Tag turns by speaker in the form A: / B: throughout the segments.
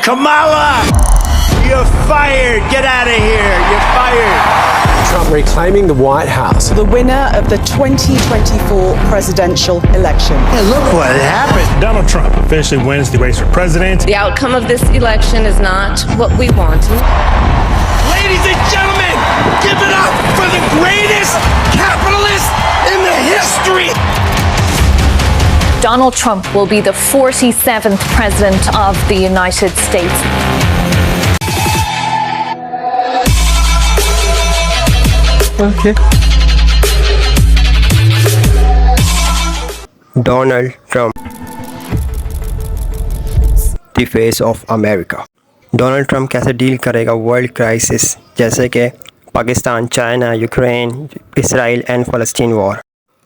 A: Kamala, you're fired. Get out of here. You're fired.
B: Trump reclaiming the White House.
C: The winner of the 2024 presidential election.
A: Hey, look what happened.
D: Donald Trump officially wins the race for president.
E: The outcome of this election is not what we wanted.
A: Ladies and gentlemen, give it up for the greatest capitalist in the history.
E: Donald Trump will be the 47th president of the United States.
F: Okay. Donald Trump, the face of America. Donald Trump कैसे deal करेगा world crisis जैसे कि Pakistan, China, Ukraine, Israel and Palestine war.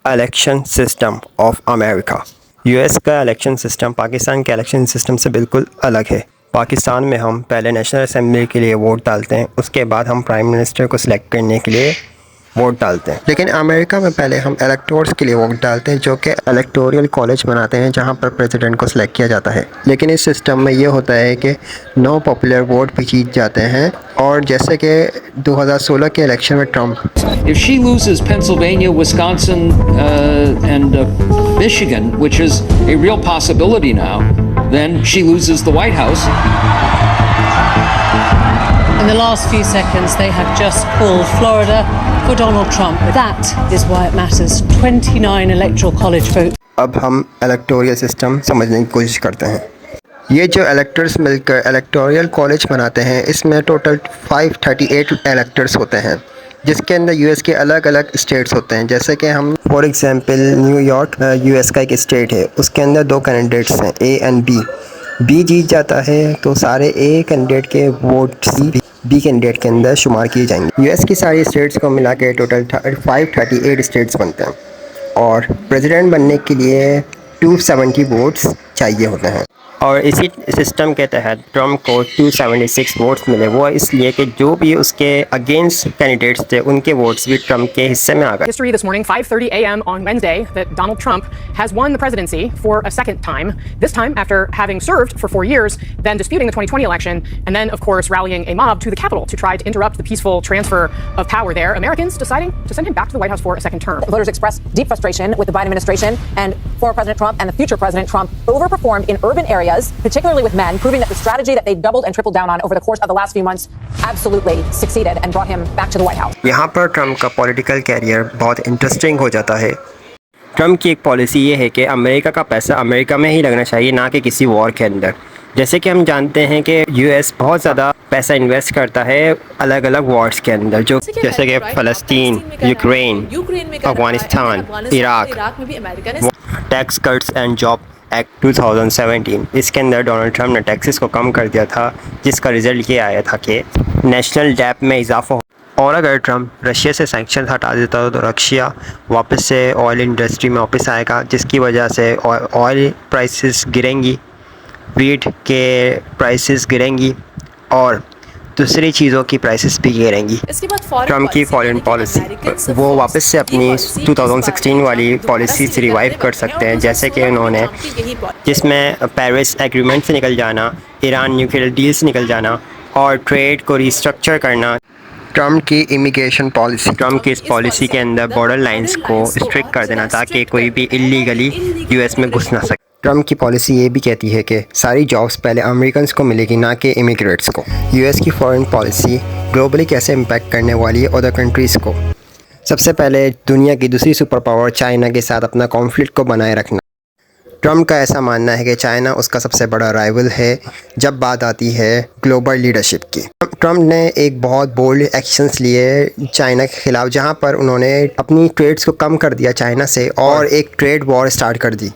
F: Election system of America. US का election system Pakistan के election system से बिल्कुल अलग है। पाकिस्तान में हम पहले नेशनल असेंबली के लिए वोट डालते हैं, उसके बाद हम प्राइम मिनिस्टर को सिलेक्ट करने के लिए वोट डालते हैं। लेकिन अमेरिका में पहले हम इलेक्टोर्स के लिए वोट डालते हैं, जो कि इलेक्टोरियल कॉलेज बनाते हैं जहां पर प्रेसिडेंट को सिलेक्ट किया जाता है। लेकिन इस सिस्टम में ये होता है कि 9 पॉपुलर वोट भी जीत जाते हैं। और जैसे कि 2016 के इलेक्शन में Trump,
G: If she loses Pennsylvania, Wisconsin, and Michigan, which is a real possibility now, then she loses the White House.
H: In the last few seconds, they have just pulled Florida for Donald Trump. That is why it matters. 29 electoral college votes.
F: अब हम electoral system समझने की कोशिश करते हैं। ये जो electors मिलकर इलेक्टोरियल कॉलेज बनाते हैं, इसमें टोटल 538 इलेक्टर्स होते हैं, जिसके अंदर यूएस के अलग अलग स्टेट्स होते हैं। जैसे कि हम फॉर एग्जांपल न्यूयॉर्क यूएस का एक स्टेट है, उसके अंदर 2 कैंडिडेट्स हैं, ए एंड बी। बी जीत जाता है तो सारे ए कैंडिडेट के वोट बी कैंडिडेट के अंदर शुमार किए जाएंगे। यूएस की सारी स्टेट्स को मिला के टोटल 538 स्टेट्स बनते हैं और प्रेसिडेंट बनने के लिए 270 वोट्स चाहिए होते हैं। और इसी सिस्टम के तहत ट्रम्प को 276 वोट्स मिले। वो इसलिए कि जो भी उसके अगेंस्ट कैंडिडेट्स थे उनके वोट्स भी ट्रम्प के हिस्से में आ गए।
I: History this morning, 5:30 a.m. on Wednesday, that Donald Trump has won the presidency for a second time. This time after having served for 4 years, then disputing the 2020 election, and then of course rallying a mob to the Capitol to try to interrupt the peaceful transfer of power there. Americans deciding to send him back to the White House for a second term.
J: Voters expressed deep frustration with the Biden administration and former President Trump and the future President Trump overperformed in urban areas, particularly with men, proving that the strategy that they've doubled and tripled down on over the course of the last few months absolutely succeeded and brought him back to the White House.
F: यहाँ पर Trump का political career बहुत interesting हो जाता है। Trump की एक policy ये है कि अमेरिका का पैसा अमेरिका में ही लगना चाहिए, ना कि किसी वॉर के अंदर। जैसे कि हम जानते हैं कि यूएस बहुत ज़्यादा पैसा इन्वेस्ट करता है अलग अलग वॉर्स के अंदर, जो जैसे कि फ़लस्तीन, Ukraine, Afghanistan, Iraq. Tax cuts and job act 2017, इसके अंदर डोनाल्ड ट्रंप ने टैक्सेस को कम कर दिया था, जिसका रिज़ल्ट ये आया था कि नेशनल डेट में इजाफा हो। और अगर ट्रंप रशिया से सैंक्शन हटा देता तो रशिया वापस से ऑयल इंडस्ट्री में वापस आएगा, जिसकी वजह से ऑयल प्राइसेस गिरेंगी, वीट के प्राइसेस गिरेंगी और दूसरी चीज़ों की प्राइसेस भी गिरेंगी। ट्रम्प की फॉरेन पॉलिसी वो वापस से अपनी 2016 वाली पॉलिसी से रिवाइव कर सकते हैं, जैसे कि उन्होंने जिसमें पेरिस एग्रीमेंट से निकल जाना, ईरान न्यूक्लियर डील से निकल जाना और ट्रेड को रिस्ट्रक्चर करना। ट्रम्प की इमिग्रेशन पॉलिसी, ट्रम्प की इस पॉलिसी के अंदर बॉर्डर लाइंस को स्ट्रिक्ट कर देना ताकि कोई भी इलीगली यूएस में घुस ना सके। ट्रम्प की पॉलिसी ये भी कहती है कि सारी जॉब्स पहले अमेरिकन्स को मिलेगी, ना कि इमिग्रेट्स को। यूएस की फॉरेन पॉलिसी ग्लोबली कैसे इम्पैक्ट करने वाली है अदर कंट्रीज़ को। सबसे पहले दुनिया की दूसरी सुपर पावर चाइना के साथ अपना कॉन्फ्लिक्ट को बनाए रखना। ट्रम्प का ऐसा मानना है कि चाइना उसका सबसे बड़ा राइवल है जब बात आती है ग्लोबल लीडरशिप की। ट्रम्प ने एक बहुत बोल्ड एक्शंस लिए चाइना के ख़िलाफ़, जहां पर उन्होंने अपनी ट्रेड्स को कम कर दिया चाइना से और एक ट्रेड वॉर स्टार्ट कर दी।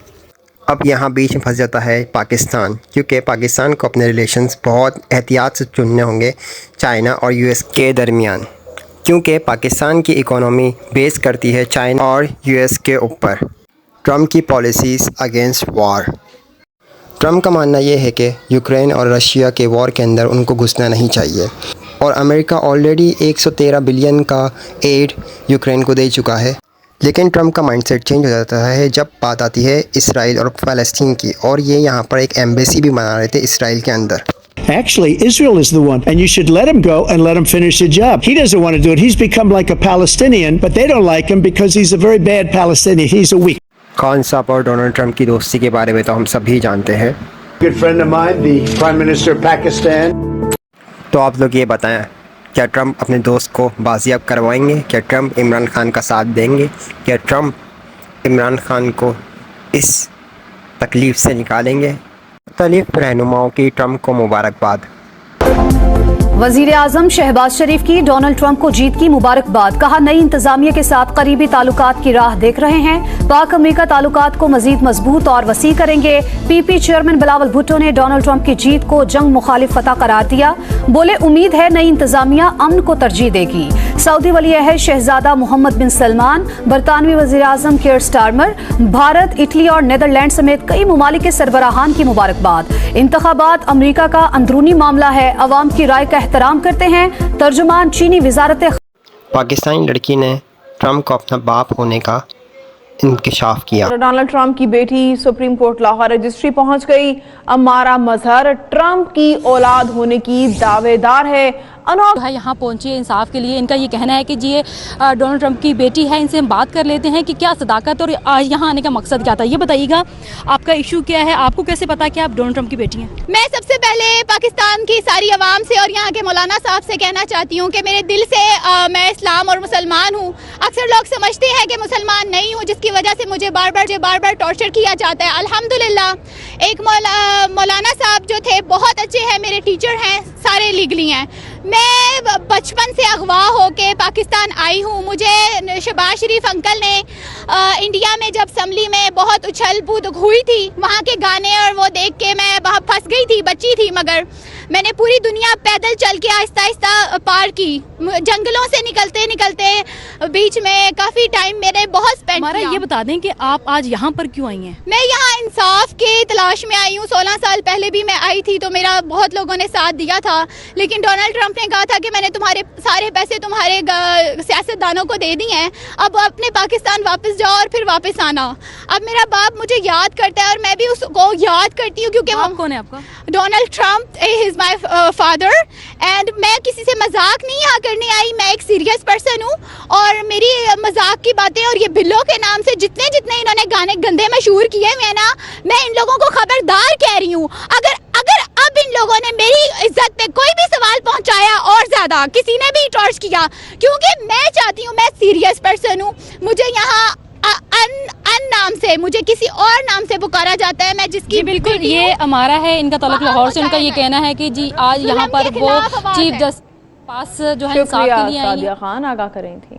F: अब यहाँ बीच में फंस जाता है पाकिस्तान, क्योंकि पाकिस्तान को अपने रिलेशंस बहुत एहतियात से चुनने होंगे चाइना और यूएस के दरमियान, क्योंकि पाकिस्तान की इकोनॉमी बेस करती है चाइना और यूएस के ऊपर। ट्रम्प की पॉलिसीज़ अगेंस्ट वॉर। ट्रम्प का मानना ये है कि यूक्रेन और रशिया के वॉर के अंदर उनको घुसना नहीं चाहिए और अमेरिका ऑलरेडी 113 बिलियन का एड यूक्रेन को दे चुका है। लेकिन ट्रम्प का माइंडसेट चेंज हो जाता है जब बात आती है इसराइल और फ़लस्तीन की, और ये यहाँ पर एक एम्बेसी भी बना रहे थे इसराइल के अंदर।
K: Actually, Israel is the one, and you should let him go and let him finish the job. He doesn't want to do it. He's become like a Palestinian, but they don't like him because he's a very bad Palestinian. He's a weak.
F: Khan साहब और Donald Trump की दोस्ती के बारे में तो हम सभी जानते हैं।
K: Good friend of mine, the Prime Minister of Pakistan.
F: तो आप लोग ये बताएं, क्या ट्रंप अपने दोस्त को बाजियाब करवाएंगे? क्या ट्रंप इमरान खान का साथ देंगे? क्या ट्रंप इमरान खान को इस तकलीफ़ से निकालेंगे? मुख्तलिफ रहनुमाओं की ट्रंप को मुबारकबाद।
L: वज़ीर आज़म शहबाज शरीफ की डोनाल्ड ट्रंप को जीत की मुबारकबाद। कहा, नई इंतजामिया के साथ करीबी ताल्लुकात की राह देख रहे हैं। पाक अमेरिका ताल्लुकात को मजीद मजबूत और वसी करेंगे। पीपी चेयरमैन बिलावल भुट्टो ने डोनाल्ड ट्रंप की जीत को जंग मुखालिफ फतह करार दिया। बोले, उम्मीद है नई इंतजामिया अमन को तरजीह देगी। सऊदी वली अहद शहजादा मोहम्मद बिन सलमान, बरतानवी वज़ीर आज़म केयर स्टारमर, भारत, इटली और नीदरलैंड समेत कई ममालिक के सरबराहान की मुबारकबाद। इंतखाबात अमरीका का अंदरूनी मामला है, अवाम की राय का एहतराम करते हैं। तर्जुमान चीनी वजारत।
F: पाकिस्तानी लड़की ने ट्रंप को अपना बाप होने का इंकशाफ किया।
M: डोनाल्ड ट्रंप की बेटी सुप्रीम कोर्ट लाहौर रजिस्ट्री पहुंच गई। अमारा मजहर ट्रंप की औलाद होने की दावेदार है।
N: है यहाँ पहुंची इंसाफ के लिए। इनका ये कहना है कि जी ये डोनाल्ड ट्रंप की बेटी है, इनसे हम बात कर लेते हैं कि क्या सदाकत और आज यहाँ आने का मकसद क्या था। ये बताइएगा, आपका इशू क्या है? आपको कैसे पता कि आप डोनाल्ड ट्रंप की बेटी हैं?
O: मैं सबसे पहले पाकिस्तान की सारी आवाम से और यहाँ के मौलाना साहब से कहना चाहती हूँ कि मेरे दिल से मैं इस्लाम और मुसलमान हूँ। अक्सर लोग समझते हैं कि मुसलमान नहीं हूँ, जिसकी वजह से मुझे बार बार टॉर्चर किया जाता है। अल्हम्दुलिल्लाह एक मौलाना साहब जो थे बहुत अच्छे हैं, मेरे टीचर हैं, सारे लीगली हैं। मैं बचपन से अगवा होके पाकिस्तान आई हूँ। मुझे शहबाज शरीफ अंकल ने इंडिया में जब असम्बली में बहुत उछल कूद हुई थी, वहाँ के गाने और वो देख के मैं वहाँ फंस गई थी, बच्ची थी, मगर मैंने पूरी दुनिया पैदल चल के आहिस्ता आहिस्ता पार की। जंगलों से निकलते बीच में काफ़ी टाइम मैंने बहुत स्पेंड किया।
N: ये बता दें कि आप आज यहाँ पर क्यों आई हैं?
O: मैं यहाँ इंसाफ के तलाश में आई हूँ। 16 साल पहले भी मैं आई थी तो मेरा बहुत लोगों ने साथ दिया था, लेकिन डोनाल्ड ट्रंप ने कहा था कि मैंने तुम्हारे सारे पैसे तुम्हारे सियासतदानों को दे दिए हैं, अब अपने पाकिस्तान वापस जाओ और फिर वापस आना। अब मेरा बाप मुझे याद करता है और मैं भी उसको याद करती हूँ, क्योंकि वो
N: कौन है आपका?
O: Donald Trump is my father. And मैं किसी से मजाक नहीं यहाँ करने आई, मैं एक सीरियस पर्सन हूँ और मेरी मजाक की बातें और ये बिल्लो के नाम से जितने इन्होंने गाने गंदे मशहूर किए हुए ना, मैं इन लोगों को खबरदार कह रही हूँ। अगर अब इन लोगों ने मेरी इज्जत पे कोई भी सवाल पहुंचाया और ज्यादा किसी ने भी टॉर्च किया, क्योंकि मैं चाहती हूँ, मैं सीरियस पर्सन हूँ, मुझे यहाँ अन नाम से, मुझे किसी और नाम से पुकारा जाता है। मैं जिसकी
N: बिल्कुल ये हमारा है, इनका ताल्लुक लाहौर से। उनका ये कहना है कि जी आज यहाँ पर वो चीफ जस्टिस पास जो है इंसाफ के लिए आई हैं।
M: खान आगाह कर रही थी।